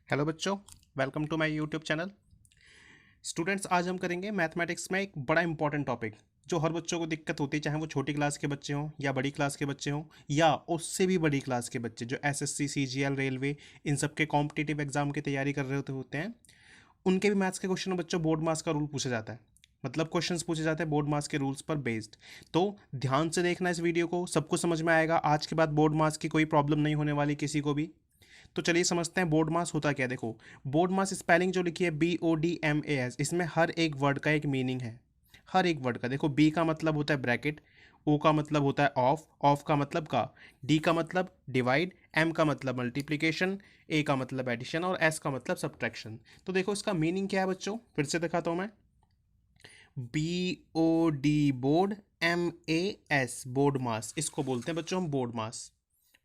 Hello बच्चों, welcome to my YouTube channel. Students, आज हम करेंगे मैथमेटिक्स में एक बड़ा इंपॉर्टेंट टॉपिक जो हर बच्चों को दिक्कत होती है, चाहे वो छोटी क्लास के बच्चे हों या बड़ी क्लास के बच्चे हों या उससे भी बड़ी क्लास के बच्चे जो एसएससी, सीजीएल, रेलवे इन सब के कॉम्पिटिटिव एग्जाम की तैयारी कर रहे होते हैं। उनके भी मैथ्स के क्वेश्चन में बच्चों बोर्ड मार्क्स का रूल पूछा जाता है, मतलब क्वेश्चंस पूछे जाते हैं बोर्ड मार्क्स के रूल्स पर बेस्ड। तो ध्यान से देखना इस वीडियो को, सबको समझ में आएगा। आज के बाद बोर्ड मार्क्स की कोई प्रॉब्लम नहीं होने वाली किसी को भी। तो चलिए समझते हैं बोर्ड मास होता क्या है। देखो, बोर्ड मास स्पेलिंग जो लिखी है BODMAS, इसमें हर एक वर्ड का एक मीनिंग है। हर एक वर्ड का देखो, बी का मतलब होता है ब्रैकेट, ओ का मतलब होता है ऑफ, ऑफ का मतलब का, डी का मतलब डिवाइड, एम का मतलब मल्टीप्लिकेशन, ए का मतलब एडिशन और एस का मतलब सब्ट्रैक्शन। तो देखो इसका मीनिंग क्या है बच्चों, फिर से दिखाता हूँ मैं। BOD बोर्ड, MAS बोर्ड मास, इसको बोलते हैं बच्चों हम बोर्ड मास।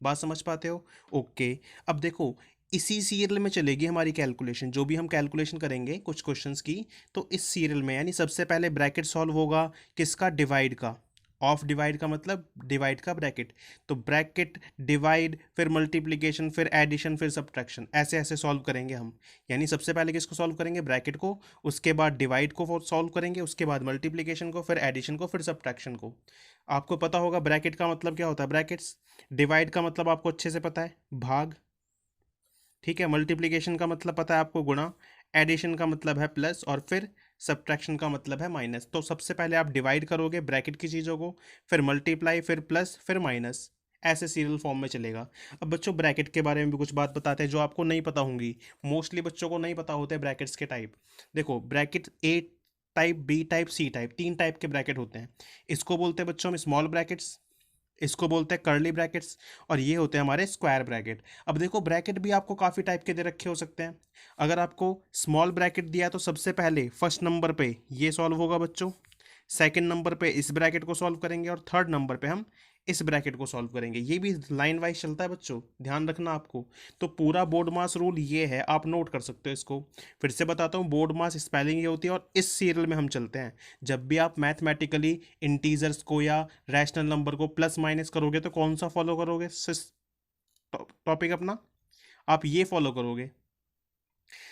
बात समझ पाते हो? ओके। अब देखो, इसी सीरियल में चलेगी हमारी कैलकुलेशन, जो भी हम कैलकुलेशन करेंगे कुछ क्वेश्चंस की, तो इस सीरियल में यानी सबसे पहले ब्रैकेट सॉल्व होगा किसका, डिवाइड का। ऑफ डिवाइड का मतलब डिवाइड का ब्रैकेट, तो ब्रैकेट डिवाइड फिर मल्टीप्लिकेशन फिर एडिशन फिर सब्ट्रैक्शन, ऐसे ऐसे सॉल्व करेंगे हम। यानी सबसे पहले किसको सॉल्व करेंगे, ब्रैकेट को, उसके बाद डिवाइड को सॉल्व करेंगे, उसके बाद मल्टीप्लिकेशन को, फिर एडिशन को, फिर सब्ट्रैक्शन को। आपको पता होगा ब्रैकेट का मतलब क्या होता है, ब्रैकेट्स। डिवाइड का मतलब आपको अच्छे से पता है, भाग। ठीक है, मल्टीप्लिकेशन का मतलब पता है आपको, गुणा। एडिशन का मतलब है प्लस, और फिर सब्ट्रैक्शन का मतलब है माइनस। तो सबसे पहले आप डिवाइड करोगे ब्रैकेट की चीज़ों को, फिर मल्टीप्लाई, फिर प्लस, फिर माइनस, ऐसे सीरियल फॉर्म में चलेगा। अब बच्चों ब्रैकेट के बारे में भी कुछ बात बताते हैं जो आपको नहीं पता होंगी। मोस्टली बच्चों को नहीं पता होते ब्रैकेट्स के टाइप। देखो, bracket A type, B type, C type, तीन टाइप के ब्रैकेट होते हैं। इसको बोलते हैं बच्चों हम स्मॉल ब्रैकेट्स, इसको बोलते हैं कर्ली ब्रैकेट्स, और ये होते हैं हमारे स्क्वायर ब्रैकेट। अब देखो, ब्रैकेट भी आपको काफ़ी टाइप के दे रखे हो सकते हैं। अगर आपको स्मॉल ब्रैकेट दिया है तो सबसे पहले फर्स्ट नंबर पे ये सॉल्व होगा बच्चों, सेकंड नंबर पे इस ब्रैकेट को सॉल्व करेंगे, और थर्ड नंबर पे हम इस ब्रैकेट को सॉल्व करेंगे। ये भी लाइन वाइज चलता है बच्चों, ध्यान रखना आपको। तो पूरा बोर्ड मास रूल ये है, आप नोट कर सकते हो इसको। फिर से बताता हूँ, बोर्ड मास स्पेलिंग ये होती है, और इस सीरियल में हम चलते हैं। जब भी आप मैथमेटिकली इंटीजर्स को या रैशनल नंबर को प्लस माइनस करोगे तो कौन सा फॉलो करोगे टॉपिक अपना, आप ये फॉलो करोगे।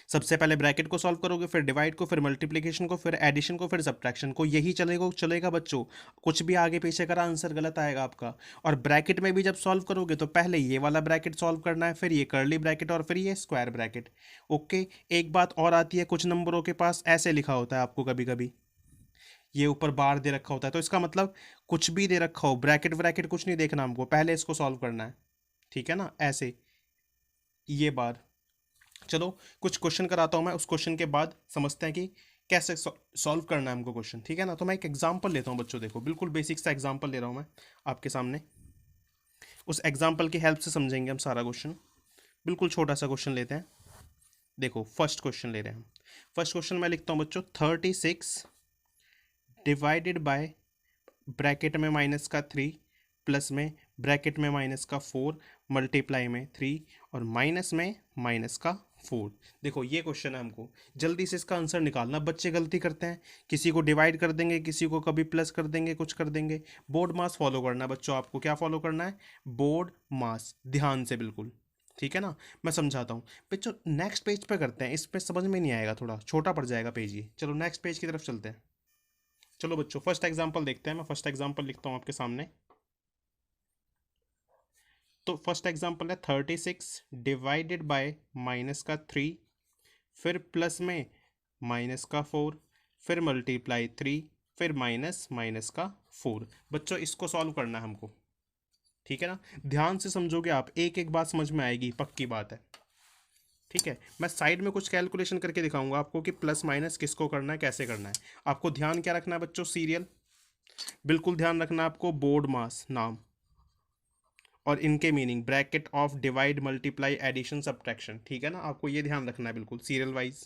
सबसे पहले ब्रैकेट को सॉल्व करोगे, फिर डिवाइड को, फिर मल्टीप्लिकेशन को, फिर एडिशन को, फिर सब्ट्रैक्शन को। यही चलेगा चलेगा बच्चों। कुछ भी आगे पीछे करा आंसर गलत आएगा आपका। और ब्रैकेट में भी जब सॉल्व करोगे तो पहले ये वाला ब्रैकेट सॉल्व करना है, फिर ये कर्ली ब्रैकेट, और फिर ये स्क्वायर ब्रैकेट। ओके। एक बात और आती है, कुछ नंबरों के पास ऐसे लिखा होता है आपको कभी कभी, ये ऊपर बार दे रखा होता है, तो इसका मतलब कुछ भी दे रखा हो, ब्रैकेट ब्रैकेट कुछ नहीं देखना हमको, पहले इसको सॉल्व करना है। ठीक है ना, ऐसे ये बार। चलो कुछ क्वेश्चन कराता हूँ मैं, उस क्वेश्चन के बाद समझते हैं कि कैसे सॉल्व करना है हमको क्वेश्चन। ठीक है ना, तो मैं एक एग्जांपल लेता हूँ बच्चों, देखो बिल्कुल बेसिक सा एग्जांपल ले रहा हूँ मैं आपके सामने। उस एग्जांपल की हेल्प से समझेंगे हम सारा क्वेश्चन। बिल्कुल छोटा सा क्वेश्चन लेते हैं। देखो फर्स्ट क्वेश्चन ले रहे हैं हम। फर्स्ट क्वेश्चन मैं लिखता हूँ बच्चों, 36 डिवाइडेड बाय, ब्रैकेट में माइनस का 3, प्लस में ब्रैकेट में माइनस का 4, मल्टीप्लाई में 3, और माइनस में माइनस का 4। देखो ये क्वेश्चन है, हमको जल्दी से इसका आंसर निकालना। बच्चे गलती करते हैं, किसी को डिवाइड कर देंगे, किसी को कभी प्लस कर देंगे, कुछ कर देंगे। बोर्ड मास फॉलो करना है बच्चों, आपको क्या फॉलो करना है, बोर्ड मास, ध्यान से बिल्कुल। ठीक है ना, मैं समझाता हूँ बच्चों। नेक्स्ट पेज पे करते हैं, इस पे समझ में नहीं आएगा, थोड़ा छोटा पड़ जाएगा पेज ये। चलो नेक्स्ट पेज की तरफ चलते हैं। चलो बच्चों फर्स्ट एग्जांपल देखते हैं। मैं फर्स्ट एग्जांपल लिखता हूँ आपके सामने। तो फर्स्ट एग्जांपल है 36 डिवाइडेड बाय माइनस का 3, फिर प्लस में माइनस का 4, फिर मल्टीप्लाई 3, फिर माइनस माइनस का 4। बच्चों इसको सॉल्व करना है हमको। ठीक है ना, ध्यान से समझोगे आप, एक एक बात समझ में आएगी, पक्की बात है। ठीक है, मैं साइड में कुछ कैलकुलेशन करके दिखाऊंगा आपको कि प्लस माइनस किसको करना है, कैसे करना है। आपको ध्यान क्या रखना है बच्चों, सीरियल बिल्कुल ध्यान रखना है आपको, बोर्ड मास नाम और इनके meaning, bracket of, divide, multiply, addition, subtraction. ठीक है ना, आपको ये ध्यान रखना है बिल्कुल सीरियल वाइज।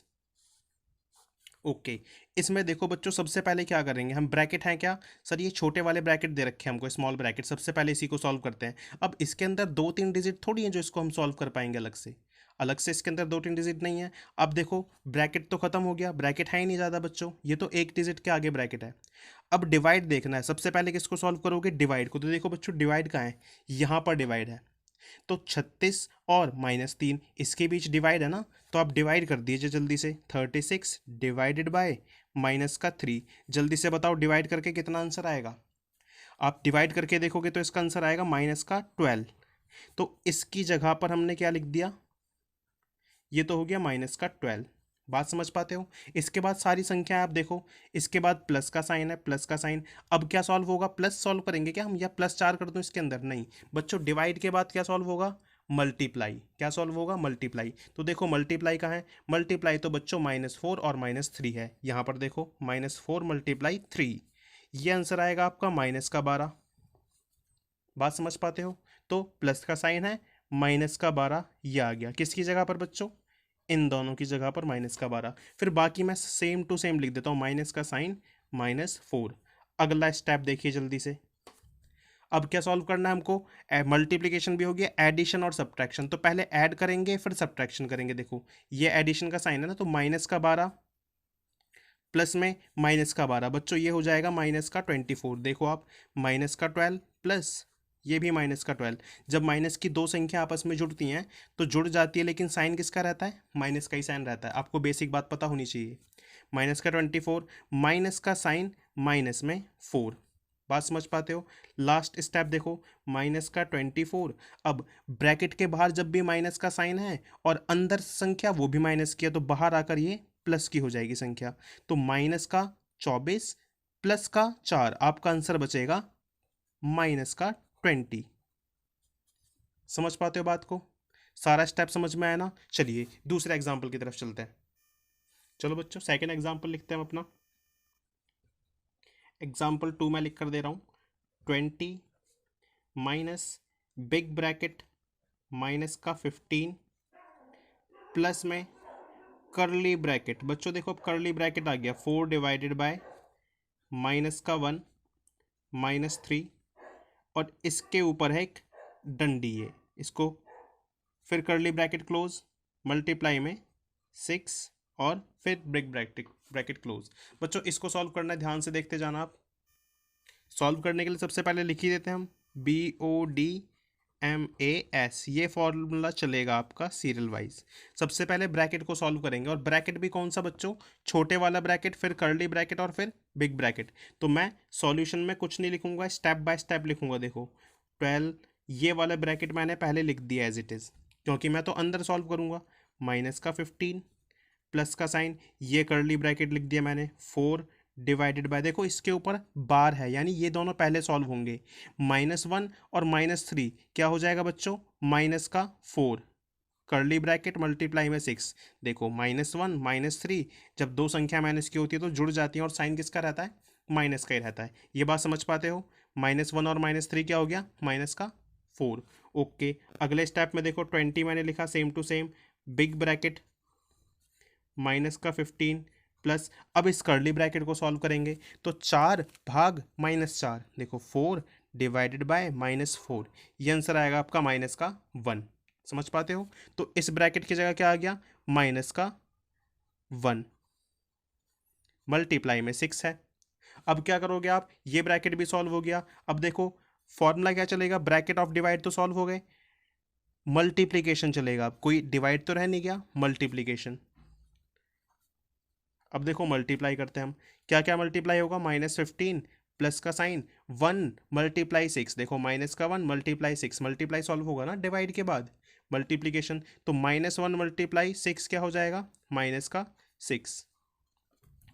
ओके। इसमें देखो बच्चों, सबसे पहले क्या करेंगे हम, ब्रैकेट है क्या सर, ये छोटे वाले ब्रैकेट दे रखे हैं हमको, स्मॉल ब्रैकेट। सबसे पहले इसी को सॉल्व करते हैं। अब इसके अंदर दो तीन डिजिट थोड़ी हैं जो इसको हम सॉल्व कर पाएंगे अलग से। अलग से इसके अंदर दो तीन डिजिट नहीं है। अब देखो ब्रैकेट तो खत्म हो गया, ब्रैकेट है ही नहीं ज़्यादा बच्चों, ये तो एक डिजिट के आगे ब्रैकेट है। अब डिवाइड देखना है, सबसे पहले किसको सॉल्व करोगे, डिवाइड को। तो देखो बच्चों डिवाइड कहाँ है, यहाँ पर डिवाइड है। तो 36 और -3 इसके बीच डिवाइड है ना, तो आप डिवाइड कर दीजिए जल्दी से। 36 डिवाइडेड बाय -3, जल्दी से बताओ डिवाइड करके कितना आंसर आएगा। आप डिवाइड करके देखोगे तो इसका आंसर आएगा -12। तो इसकी जगह पर हमने क्या लिख दिया, ये तो हो गया -12। बात समझ पाते हो। इसके बाद सारी संख्या आप देखो, इसके बाद प्लस का साइन है, प्लस का साइन। अब क्या सॉल्व होगा, प्लस सॉल्व करेंगे क्या हम, या +4 कर दूं इसके अंदर, नहीं बच्चों, डिवाइड के बाद क्या सॉल्व होगा, मल्टीप्लाई। क्या सॉल्व होगा, मल्टीप्लाई। तो देखो मल्टीप्लाई कहाँ है, मल्टीप्लाई तो बच्चों -4 और -3 है, यहाँ पर देखो -4 × 3, ये आंसर आएगा आपका -12। बात समझ पाते हो। तो प्लस का साइन है, -12 ये आ गया किसकी जगह पर बच्चों, इन दोनों की जगह पर -12। फिर बाकी मैं सेम टू सेम लिख देता हूँ, माइनस का साइन -4। अगला स्टेप देखिए जल्दी से। अब क्या सॉल्व करना है हमको, मल्टीप्लिकेशन भी हो गया, एडिशन और सब्ट्रैक्शन। तो पहले ऐड करेंगे फिर सब्ट्रैक्शन करेंगे। देखो ये एडिशन का साइन है ना, तो -12 प्लस में -12 बच्चों, ये हो जाएगा -24। देखो आप, -12 प्लस ये भी -12। जब माइनस की दो संख्या आपस में जुड़ती हैं तो जुड़ जाती है, लेकिन साइन किसका रहता है, माइनस का ही साइन रहता है। आपको बेसिक बात पता होनी चाहिए। -24 माइनस का साइन माइनस में 4। बात समझ पाते हो। लास्ट स्टेप देखो, -24। अब ब्रैकेट के बाहर जब भी माइनस का साइन है और अंदर संख्या वो भी माइनस की है, तो बाहर आकर ये प्लस की हो जाएगी संख्या। तो -24 प्लस का 4, आपका आंसर बचेगा -20। समझ पाते हो बात को, सारा स्टेप समझ में आया ना। चलिए दूसरे एग्जाम्पल की तरफ चलते हैं। चलो बच्चों सेकंड एग्जाम्पल लिखते हैं हम अपना। एग्जाम्पल 2 मैं लिख कर दे रहा हूँ। 20 माइनस बिग ब्रैकेट माइनस का 15 प्लस में करली ब्रैकेट। बच्चों देखो अब करली ब्रैकेट आ गया, 4 डिवाइडेड बाय -1 -3, और इसके ऊपर है एक डंडी है, इसको फिर करली ब्रैकेट क्लोज, मल्टीप्लाई में 6, और फिर ब्रेक ब्रैकेट ब्रैकेट क्लोज। बच्चों इसको सॉल्व करना है, ध्यान से देखते जाना आप। सॉल्व करने के लिए सबसे पहले लिख ही देते हैं हम, BODMAS, ये फॉर्मूला चलेगा आपका सीरियल वाइज। सबसे पहले ब्रैकेट को सॉल्व करेंगे, और ब्रैकेट भी कौन सा बच्चों, छोटे वाला ब्रैकेट, फिर कर्ली ब्रैकेट और फिर बिग ब्रैकेट। तो मैं सॉल्यूशन में कुछ नहीं लिखूंगा, स्टेप बाय स्टेप लिखूंगा। देखो 12, ये वाला ब्रैकेट मैंने पहले लिख दिया एज इट इज़, क्योंकि मैं तो अंदर सॉल्व करूंगा। माइनस का 15 प्लस का साइन, ये करली ब्रैकेट लिख दिया मैंने, 4 डिवाइडेड बाय, देखो इसके ऊपर बार है, यानी ये दोनों पहले सॉल्व होंगे। -1 और -3 क्या हो जाएगा बच्चों, -4 करली ब्रैकेट मल्टीप्लाई में 6। देखो -1 -3, जब दो संख्या माइनस की होती है तो जुड़ जाती है, और साइन किसका रहता है, माइनस का ही रहता है। ये बात समझ पाते हो। -1 और -3 क्या हो गया, -4। ओके, अगले स्टेप में देखो 20 मैंने लिखा, same to same, big bracket -15 plus, अब इस कर्ली ब्रैकेट को सॉल्व करेंगे तो 4 भाग -4, देखो 4 डिवाइडेड बाय -4, ये आंसर आएगा आपका -1। समझ पाते हो। तो इस ब्रैकेट की जगह क्या आ गया, -1, मल्टीप्लाई में 6 है। अब क्या करोगे आप, ये ब्रैकेट भी सॉल्व हो गया। अब देखो फॉर्मूला क्या चलेगा, ब्रैकेट ऑफ डिवाइड तो सॉल्व हो गए, मल्टीप्लीकेशन चलेगा। अब कोई डिवाइड तो रह नहीं गया, मल्टीप्लीकेशन। अब देखो मल्टीप्लाई करते हैं हम, क्या क्या मल्टीप्लाई होगा, -15 प्लस का साइन 1 × 6, देखो माइनस का 1 मल्टीप्लाई 6, मल्टीप्लाई सॉल्व होगा ना डिवाइड के बाद, मल्टीप्लीकेशन। तो -1 × 6 क्या हो जाएगा, -6।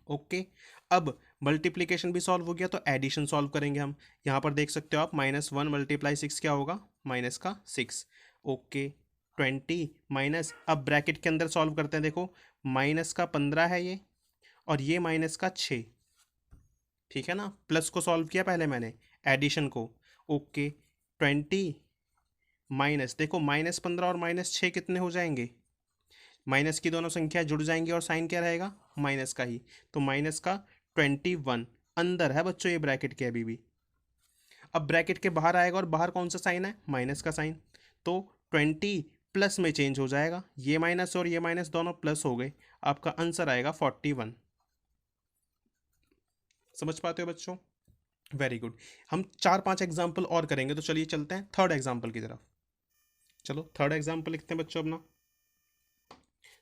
ओके, अब मल्टीप्लीकेशन भी सॉल्व हो गया, तो एडिशन सॉल्व करेंगे हम। यहाँ पर देख सकते हो आप, -1 × 6 क्या होगा, -6। ओके, 20 माइनस, अब ब्रैकेट के अंदर सॉल्व करते हैं। देखो -15 है ये, और ये -6, ठीक है ना। प्लस को सॉल्व किया पहले मैंने, एडिशन को। ओके, 20 माइनस, देखो -15 और -6 कितने हो जाएंगे, माइनस की दोनों संख्या जुड़ जाएंगी, और साइन क्या रहेगा, माइनस का ही। तो -21 अंदर है बच्चों ये ब्रैकेट के अभी भी। अब ब्रैकेट के बाहर आएगा, और बाहर कौन सा साइन है, माइनस का साइन। तो 20 प्लस में चेंज हो जाएगा, ये माइनस और ये माइनस दोनों प्लस हो गए, आपका आंसर आएगा 41। समझ पाते हो बच्चों, वेरी गुड। हम 4-5 एग्जाम्पल और करेंगे, तो चलिए चलते हैं थर्ड एग्जाम्पल की तरफ। चलो थर्ड एग्जाम्पल लिखते हैं बच्चों अपना।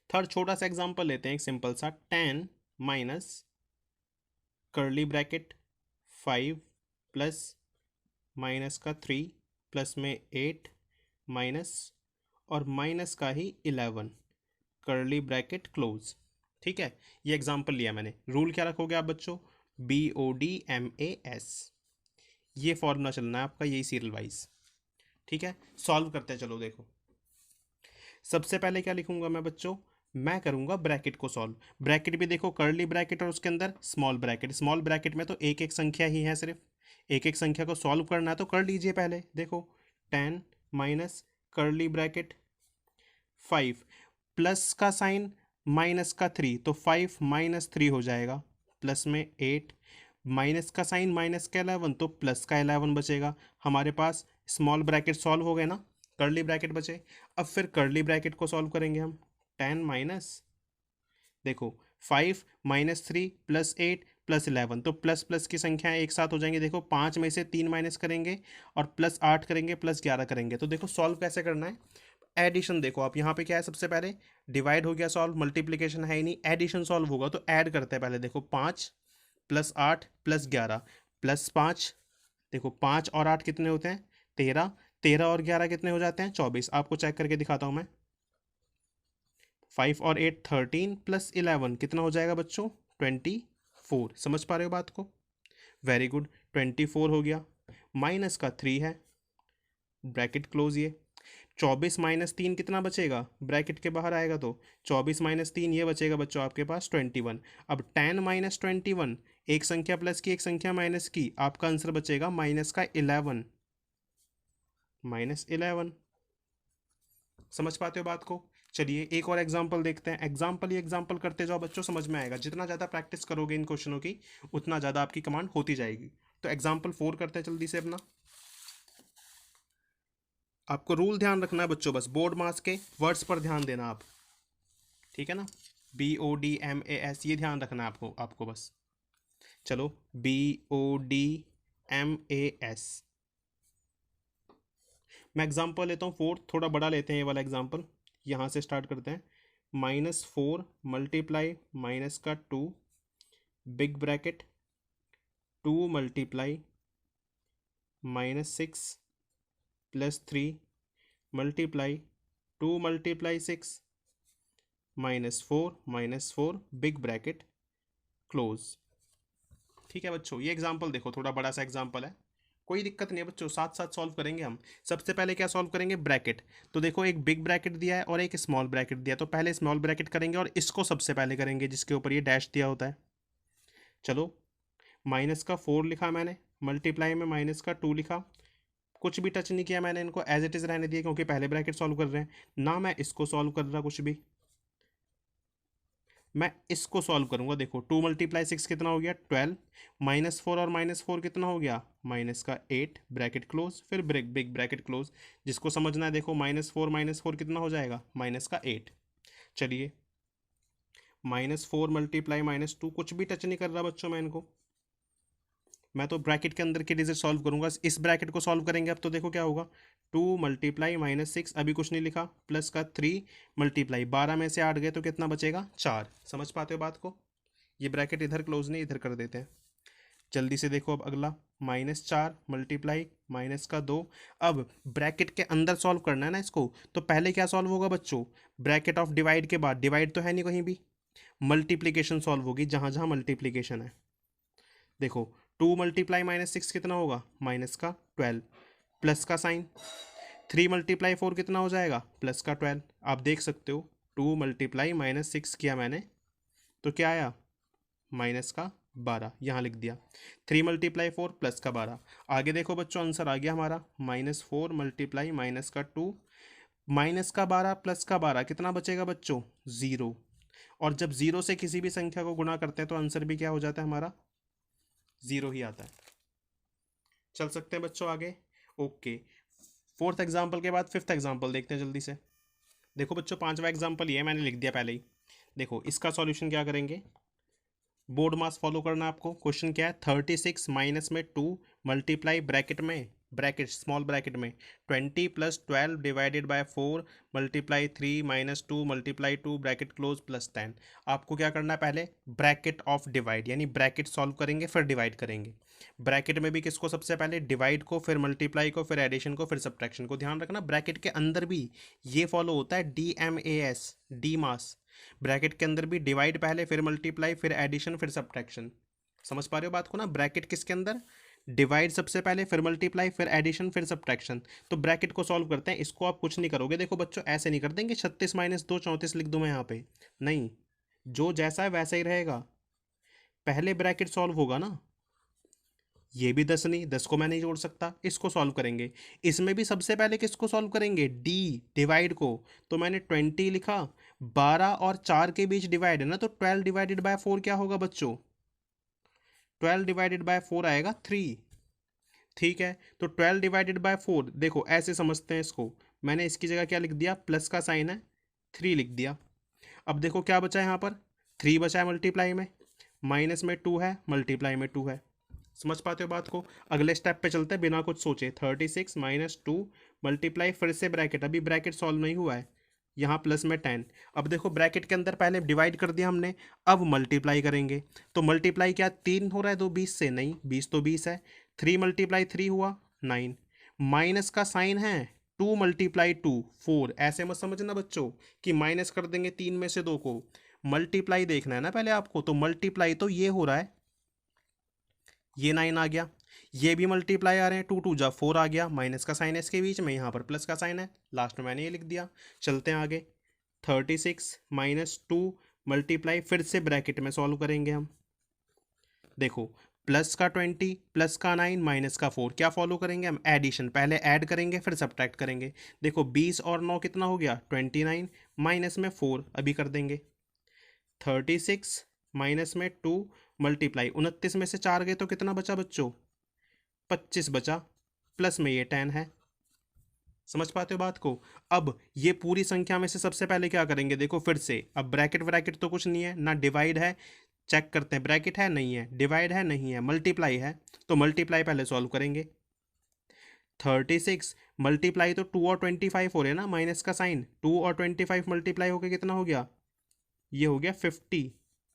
थर्ड छोटा सा एग्जाम्पल लेते हैं, एक सिंपल सा। 10 minus curly bracket 5 plus minus का 3 प्लस में 8 माइनस और माइनस का ही 11 कर्ली ब्रैकेट क्लोज। ठीक है, ये एग्जाम्पल लिया मैंने। रूल क्या रखोगे आप बच्चों? BODMAS, ये फॉर्मूला चलना है आपका, यही सीरियल वाइज। ठीक है, सॉल्व करते हैं। चलो देखो, सबसे पहले क्या लिखूंगा मैं बच्चों? मैं करूंगा ब्रैकेट को सॉल्व। ब्रैकेट भी देखो, कर्ली ब्रैकेट और उसके अंदर स्मॉल ब्रैकेट। स्मॉल ब्रैकेट में तो एक एक संख्या ही है, सिर्फ एक एक संख्या को सॉल्व करना है, तो कर लीजिए पहले। देखो 10 माइनस कर्ली ब्रैकेट 5 प्लस का साइन माइनस का 3, तो 5 माइनस 3 हो जाएगा, प्लस में 8 माइनस का साइन माइनस का 11, तो प्लस का 11 बचेगा हमारे पास। स्मॉल ब्रैकेट सॉल्व हो गए ना, कर्ली ब्रैकेट बचे। अब फिर कर्ली ब्रैकेट को सॉल्व करेंगे हम। 10 माइनस, देखो 5 माइनस 3 प्लस 8 प्लस 11, तो प्लस प्लस की संख्याएं एक साथ हो जाएंगी। देखो 5 में से 3 माइनस करेंगे और प्लस 8 करेंगे, प्लस 11 करेंगे। तो देखो सॉल्व कैसे करना है? एडिशन देखो आप, यहाँ पे क्या है? सबसे पहले डिवाइड हो गया सॉल्व, मल्टीप्लीकेशन है ही नहीं। एडिशन सॉल्व होगा तो ऐड करते हैं पहले। देखो 5 प्लस 8 प्लस 11 प्लस 5, देखो 5 और 8 कितने होते हैं? 13। 13 और 11 कितने हो जाते हैं? 24। आपको चेक करके दिखाता हूँ मैं। 5 और 8 13 प्लस 11 कितना हो जाएगा बच्चों? 24। समझ पा रहे हो बात को? वेरी गुड, 24 हो गया। माइनस का 3 है, ब्रैकेट क्लोज। ये 24 माइनस 3 कितना बचेगा? ब्रैकेट के बाहर आएगा तो 24 माइनस 3 ये बचेगा बच्चों आपके पास 21। अब 10 माइनस 21, एक संख्या प्लस की एक संख्या माइनस की, आपका आंसर बचेगा माइनस का 11। माइनस 11। समझ पाते हो बात को? चलिए एक और एग्जाम्पल देखते हैं। एग्जाम्पल ही एग्जाम्पल करते जाओ बच्चों, समझ में आएगा। जितना ज़्यादा प्रैक्टिस करोगे इन क्वेश्चनों की, उतना ज़्यादा आपकी कमांड होती जाएगी। तो एग्जाम्पल 4 करते हैं जल्दी से अपना। आपको रूल ध्यान रखना है बच्चों, बस बोर्ड मास के वर्ड्स पर ध्यान देना आप। ठीक है ना? BODMAS, ये ध्यान रखना है आपको बस। चलो BODMAS, मैं एग्जाम्पल लेता हूँ 4, थोड़ा बड़ा लेते हैं ये वाला एग्जाम्पल। यहाँ से स्टार्ट करते हैं। -4 मल्टीप्लाई माइनस का 2 big bracket 2 multiply -6 plus 3 multiply 2 multiply 6 -4 big bracket close. ठीक है बच्चों, ये एग्जाम्पल देखो, थोड़ा बड़ा सा एग्जाम्पल है, कोई दिक्कत नहीं है बच्चों, साथ साथ सॉल्व करेंगे हम। सबसे पहले क्या सॉल्व करेंगे? ब्रैकेट। तो देखो एक बिग ब्रैकेट दिया है और एक स्मॉल ब्रैकेट दिया है, तो पहले स्मॉल ब्रैकेट करेंगे और इसको सबसे पहले करेंगे जिसके ऊपर ये डैश दिया होता है। चलो माइनस का 4 लिखा मैंने, मल्टीप्लाई में माइनस का 2 लिखा। कुछ भी टच नहीं किया मैंने, इनको एज इट इज़ रहने दिया क्योंकि पहले ब्रैकेट सॉल्व कर रहे हैं ना। मैं इसको सॉल्व कर रहा कुछ भी, मैं इसको सॉल्व करूंगा। देखो 2 मल्टीप्लाई 6 कितना हो गया? 12। -4 और -4 कितना हो गया? माइनस का 8 ब्रैकेट क्लोज, फिर बिग ब्रैकेट क्लोज। जिसको समझना है देखो, -4 कितना हो जाएगा? माइनस का 8। चलिए -4 मल्टीप्लाई -2, कुछ भी टच नहीं कर रहा बच्चों मैं इनको, मैं तो ब्रैकेट के अंदर की डिजिट सॉल्व करूंगा। इस ब्रैकेट को सॉल्व करेंगे अब, तो देखो क्या होगा? 2 मल्टीप्लाई -6, अभी कुछ नहीं लिखा, प्लस का 3 मल्टीप्लाई 12 में से 8 गए तो कितना बचेगा? 4। समझ पाते हो बात को? ये ब्रैकेट इधर क्लोज नहीं, इधर कर देते हैं। जल्दी से देखो अब अगला, -4 मल्टीप्लाई माइनस का 2। अब ब्रैकेट के अंदर सॉल्व करना है ना इसको, तो पहले क्या सॉल्व होगा बच्चों? ब्रैकेट ऑफ डिवाइड के बाद, डिवाइड तो है नहीं कहीं भी, मल्टीप्लीकेशन सॉल्व होगी जहां जहां मल्टीप्लीकेशन है। देखो 2 मल्टीप्लाई -6 कितना होगा? माइनस का 12, प्लस का साइन। 3 मल्टीप्लाई 4 कितना हो जाएगा? प्लस का 12। आप देख सकते हो 2 मल्टीप्लाई -6 किया मैंने, तो क्या आया? माइनस का 12, यहाँ लिख दिया। 3 मल्टीप्लाई 4 प्लस का 12। आगे देखो बच्चों, आंसर आ गया हमारा -4 मल्टीप्लाई माइनस का 2 माइनस का 12 प्लस का 12 कितना बचेगा बच्चों? 0। और जब 0 से किसी भी संख्या को गुणा करते हैं तो आंसर भी क्या हो जाता है हमारा? 0 ही आता है। चल सकते हैं बच्चों आगे? ओके, फोर्थ एग्जाम्पल के बाद फिफ्थ एग्जाम्पल देखते हैं जल्दी से। देखो बच्चों, पांचवा एग्जाम्पल ये मैंने लिख दिया पहले ही। देखो इसका सॉल्यूशन क्या करेंगे? बोर्ड मास फॉलो करना है आपको। क्वेश्चन क्या है? 36 माइनस में 2 मल्टीप्लाई ब्रैकेट में ब्रैकेट स्मॉल ब्रैकेट में 20 plus 12 divided by 4 multiply 3 minus 2 multiply 2 bracket close plus 10। आपको क्या करना है, पहले ब्रैकेट ऑफ डिवाइड यानी ब्रैकेट सॉल्व करेंगे फिर डिवाइड करेंगे। ब्रैकेट में भी किसको, सबसे पहले डिवाइड को, फिर मल्टीप्लाई को, फिर एडिशन को, फिर सब्ट्रैक्शन को। ध्यान रखना ब्रैकेट के अंदर भी ये फॉलो होता है DMAS, डी मास। ब्रैकेट के अंदर भी डिवाइड पहले, फिर मल्टीप्लाई, फिर एडिशन, फिर सब्ट्रैक्शन। समझ पा रहे हो बात को ना? ब्रैकेट किसके अंदर, डिवाइड सबसे पहले, फिर मल्टीप्लाई, फिर एडिशन, फिर सब्ट्रैक्शन। तो ब्रैकेट को सॉल्व करते हैं। इसको आप कुछ नहीं करोगे, देखो बच्चों ऐसे नहीं कर देंगे 36 माइनस 2 34 लिख दूं मैं यहाँ पे, नहीं, जो जैसा है वैसा ही रहेगा। पहले ब्रैकेट सॉल्व होगा ना, ये भी 10 नहीं, 10 को मैं नहीं जोड़ सकता, इसको सॉल्व करेंगे। इसमें भी सबसे पहले किसको सॉल्व करेंगे, डी डिवाइड को। तो मैंने 20 लिखा, 12 और 4 के बीच डिवाइड है ना, तो 12 डिवाइडेड बाय 4 क्या होगा बच्चों, 12 डिवाइडेड बाय 4 आएगा 3। ठीक है, तो 12 डिवाइडेड बाय 4, देखो ऐसे समझते हैं इसको। मैंने इसकी जगह क्या लिख दिया, प्लस का साइन है, 3 लिख दिया। अब देखो क्या बचा है यहाँ पर, 3 बचा है मल्टीप्लाई में, माइनस में 2 है, मल्टीप्लाई में 2 है। समझ पाते हो बात को? अगले स्टेप पे चलते हैं बिना कुछ सोचे। 36 माइनस 2 मल्टीप्लाई, फिर से ब्रैकेट, अभी ब्रैकेट सॉल्व नहीं हुआ है, यहाँ प्लस में 10। अब देखो ब्रैकेट के अंदर पहले डिवाइड कर दिया हमने, अब मल्टीप्लाई करेंगे। तो मल्टीप्लाई क्या 3 हो रहा है 2 20 से, नहीं 20 तो 20 है, 3 मल्टीप्लाई 3 हुआ 9, माइनस का साइन है, 2 मल्टीप्लाई 2 4। ऐसे मत समझना बच्चों कि माइनस कर देंगे 3 में से 2 को, मल्टीप्लाई देखना है ना पहले आपको। तो मल्टीप्लाई तो ये हो रहा है, ये 9 आ गया, ये भी मल्टीप्लाई आ रहे हैं, 2 2 जा 4 आ गया, माइनस का साइन है इसके बीच में, यहाँ पर प्लस का साइन है, लास्ट में मैंने ये लिख दिया। चलते हैं आगे, 36 माइनस 2 मल्टीप्लाई, फिर से ब्रैकेट में सॉल्व करेंगे हम। देखो प्लस का 20 प्लस का 9 माइनस का 4, क्या फॉलो करेंगे हम, एडिशन। पहले ऐड करेंगे फिर सब्ट्रैक्ट करेंगे। देखो 20 और 9 कितना हो गया 29, माइनस में 4 अभी कर देंगे। 36 माइनस में 2 मल्टीप्लाई, 29 में से 4 गए तो कितना बचा बच्चों, 25 बचा, प्लस में ये 10 है। समझ पाते हो बात को? अब ये पूरी संख्या में से सबसे पहले क्या करेंगे, देखो फिर से, अब ब्रैकेट व्रैकेट तो कुछ नहीं है ना, डिवाइड है, चेक करते हैं ब्रैकेट है नहीं है, डिवाइड है नहीं है, मल्टीप्लाई है, तो मल्टीप्लाई पहले सॉल्व करेंगे। 36 मल्टीप्लाई तो 2 और 25 हो रहे हैं ना, माइनस का साइन, 2 और 25 मल्टीप्लाई होकर कितना हो गया, ये हो गया 50,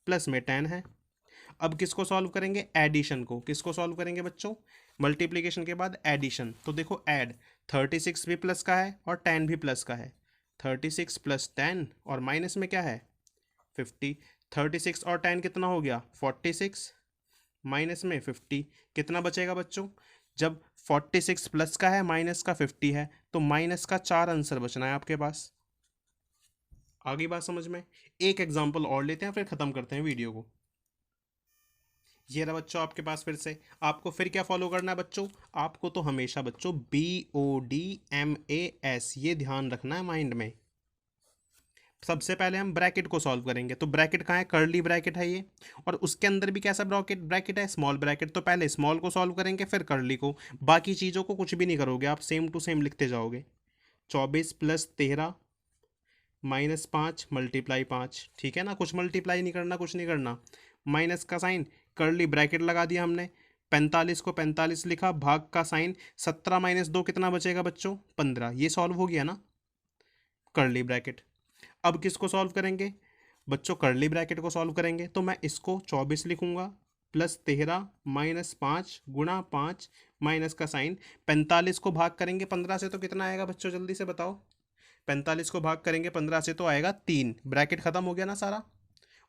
प्लस में 10 है। अब किसको सॉल्व करेंगे, एडिशन को। किसको सॉल्व करेंगे बच्चों, मल्टीप्लिकेशन के बाद एडिशन। तो देखो ऐड, 36 भी प्लस का है और 10 भी प्लस का है, 36 प्लस 10 और माइनस में क्या है 50। 36 और 10 कितना हो गया 46, माइनस में 50, कितना बचेगा बच्चों, जब 46 प्लस का है माइनस का 50 है, तो माइनस का 4 आंसर बचना है आपके पास। आगे बात समझ में? एक एग्जांपल और लेते हैं फिर खत्म करते हैं वीडियो को। ये रहा बच्चों आपके पास, फिर से आपको फिर क्या फॉलो करना है बच्चों, आपको तो हमेशा बच्चों BODMAS ये ध्यान रखना है माइंड में। सबसे पहले हम ब्रैकेट को सॉल्व करेंगे, तो ब्रैकेट कहाँ है, कर्ली ब्रैकेट है ये, और उसके अंदर भी कैसा ब्रैकेट ब्रैकेट है, स्मॉल ब्रैकेट। तो पहले स्मॉल को सॉल्व करेंगे फिर कर्ली को, बाकी चीज़ों को कुछ भी नहीं करोगे आप, सेम टू सेम लिखते जाओगे। 24 प्लस 13 माइनस 5 मल्टीप्लाई 5, ठीक है ना, कुछ मल्टीप्लाई नहीं करना, कुछ नहीं करना, माइनस का साइन, कर्ली ब्रैकेट लगा दिया हमने। 45 को 45 लिखा, भाग का साइन, 17 माइनस 2 कितना बचेगा बच्चों 15, ये सॉल्व हो गया ना, कर्ली ब्रैकेट। अब किसको सॉल्व करेंगे बच्चों, कर्ली ब्रैकेट को सॉल्व करेंगे, तो मैं इसको 24 लिखूंगा प्लस 13 माइनस 5 गुणा 5 माइनस का साइन, 45 को भाग करेंगे 15 से तो कितना आएगा बच्चों, जल्दी से बताओ, 45 को भाग करेंगे 15 से तो आएगा 3, ब्रैकेट खत्म हो गया ना सारा।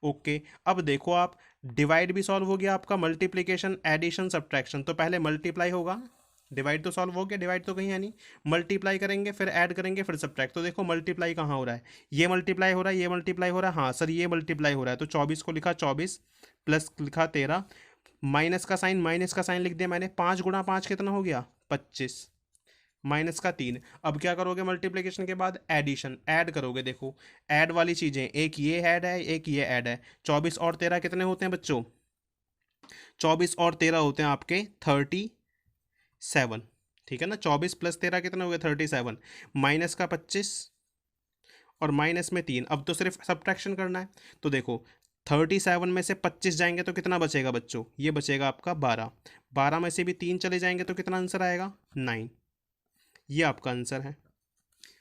ओके, अब देखो आप, डिवाइड भी सॉल्व हो गया आपका, मल्टीप्लिकेशन एडिशन सब्ट्रैक्शन, तो पहले मल्टीप्लाई होगा, डिवाइड तो सॉल्व हो गया, डिवाइड तो कहीं है नहीं, मल्टीप्लाई करेंगे फिर ऐड करेंगे फिर सब्ट्रैक्ट। तो देखो मल्टीप्लाई कहाँ हो रहा है, ये मल्टीप्लाई हो रहा है, ये मल्टीप्लाई हो रहा है, हाँ सर ये मल्टीप्लाई हो रहा है, तो 24 को लिखा 24 प्लस लिखा 13, माइनस का साइन लिख दिया मैंने, 5 गुणा 5 कितना हो गया 25, माइनस का 3। अब क्या करोगे मल्टीप्लिकेशन के बाद एडिशन, ऐड करोगे, देखो ऐड वाली चीज़ें, एक ये ऐड है एक ये ऐड है, 24 और 13 कितने होते हैं बच्चों, 24 और 13 होते हैं आपके 37, ठीक है ना, 24 प्लस 13 कितना हो गया 37, माइनस का 25 और माइनस में 3। अब तो सिर्फ सब्ट्रैक्शन करना है, तो देखो 37 में से 25 जाएंगे तो कितना बचेगा बच्चों? ये बचेगा आपका 12। 12 में से भी 3 चले जाएंगे तो कितना आंसर आएगा? 9। ये आपका आंसर है।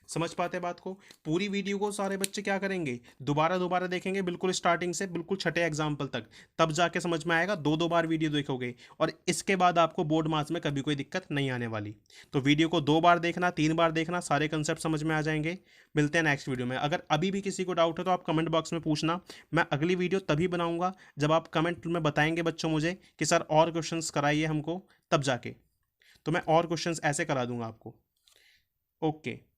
समझ पाते हैं बात को? पूरी वीडियो को सारे बच्चे क्या करेंगे, दोबारा दोबारा देखेंगे, बिल्कुल स्टार्टिंग से बिल्कुल छठे एग्जाम्पल तक, तब जाके समझ में आएगा। दो दो बार वीडियो देखोगे और इसके बाद आपको बोर्ड मार्क्स में कभी कोई दिक्कत नहीं आने वाली। तो वीडियो को 2 बार देखना, 3 बार देखना, सारे कंसेप्ट समझ में आ जाएंगे। मिलते हैं नेक्स्ट वीडियो में। अगर अभी भी किसी को डाउट है तो आप कमेंट बॉक्स में पूछना। मैं अगली वीडियो तभी बनाऊंगा जब आप कमेंट में बताएंगे बच्चों मुझे कि सर और क्वेश्चंस कराइए हमको, तब जाके तो मैं और क्वेश्चंस ऐसे करा दूंगा आपको। ओके।